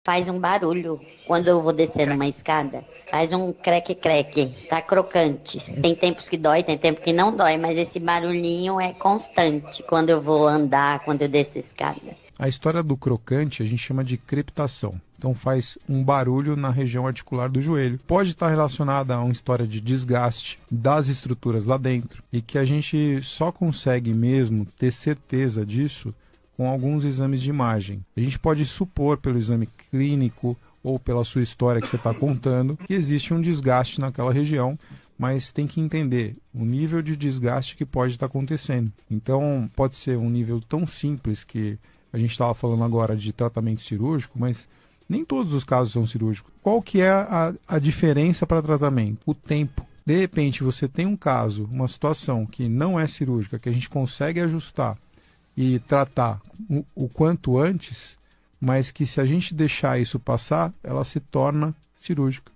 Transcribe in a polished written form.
Faz um barulho quando eu vou descendo uma escada. Faz um creque-creque. Tá crocante. Tem tempos que dói, tem tempo que não dói, mas esse barulhinho é constante quando eu vou andar, quando eu desço a escada. A história do crocante a gente chama de crepitação. Então faz um barulho na região articular do joelho. Pode estar relacionada a uma história de desgaste das estruturas lá dentro e que a gente só consegue mesmo ter certeza disso com alguns exames de imagem. A gente pode supor pelo exame clínico ou pela sua história que você está contando que existe um desgaste naquela região, mas tem que entender o nível de desgaste que pode estar acontecendo. Então pode ser um nível tão simples que a gente estava falando agora de tratamento cirúrgico, mas nem todos os casos são cirúrgicos. Qual que é a diferença para tratamento? O tempo. De repente você tem um caso, uma situação que não é cirúrgica, que a gente consegue ajustar e tratar o quanto antes, mas que se a gente deixar isso passar, ela se torna cirúrgica.